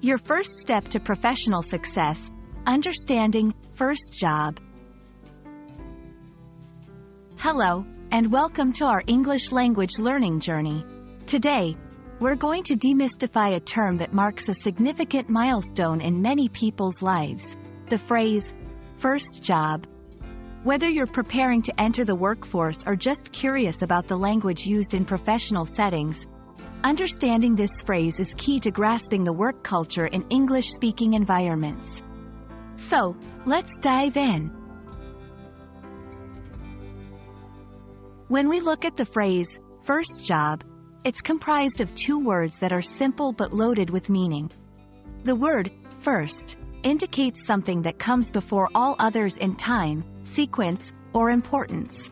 Your first step to professional success, understanding first job. Hello, and welcome to our English language learning journey. Today, we're going to demystify a term that marks a significant milestone in many people's lives, the phrase, first job. Whether you're preparing to enter the workforce or just curious about the language used in professional settings, understanding this phrase is key to grasping the work culture in English-speaking environments. So, let's dive in. When we look at the phrase, first job, it's comprised of two words that are simple but loaded with meaning. The word, first, indicates something that comes before all others in time, sequence, or importance.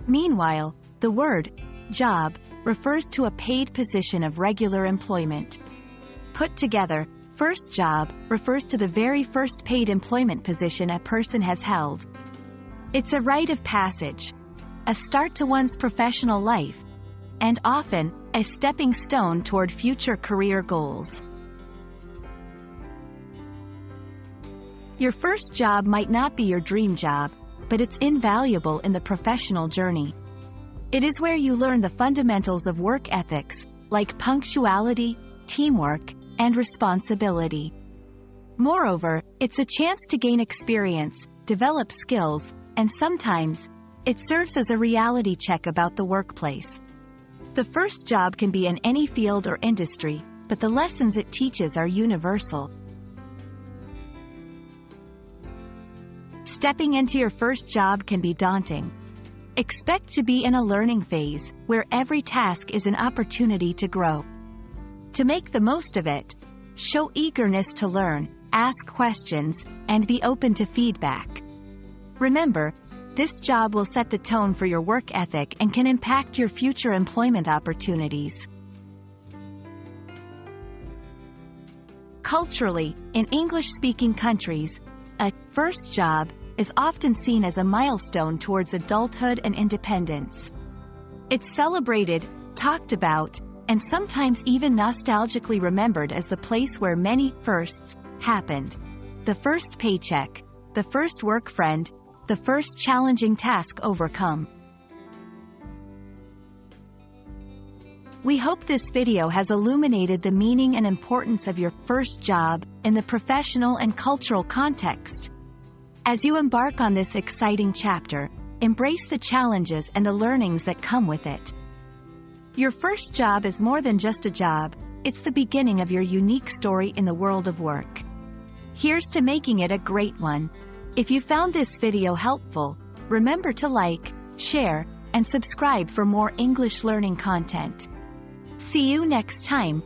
Meanwhile, the word, job, refers to a paid position of regular employment. Put together, first job refers to the very first paid employment position a person has held. It's a rite of passage, a start to one's professional life, and often, a stepping stone toward future career goals. Your first job might not be your dream job, but it's invaluable in the professional journey. It is where you learn the fundamentals of work ethics, like punctuality, teamwork, and responsibility. Moreover, it's a chance to gain experience, develop skills, and sometimes, it serves as a reality check about the workplace. The first job can be in any field or industry, but the lessons it teaches are universal. Stepping into your first job can be daunting. Expect to be in a learning phase, where every task is an opportunity to grow. To make the most of it, show eagerness to learn, ask questions, and be open to feedback. Remember, this job will set the tone for your work ethic and can impact your future employment opportunities. Culturally, in English-speaking countries, a first job is often seen as a milestone towards adulthood and independence. It's celebrated, talked about, and sometimes even nostalgically remembered as the place where many firsts happened. The first paycheck, the first work friend, the first challenging task overcome. We hope this video has illuminated the meaning and importance of your first job in the professional and cultural context. As you embark on this exciting chapter, embrace the challenges and the learnings that come with it. Your first job is more than just a job, it's the beginning of your unique story in the world of work. Here's to making it a great one. If you found this video helpful, remember to like, share, and subscribe for more English learning content. See you next time,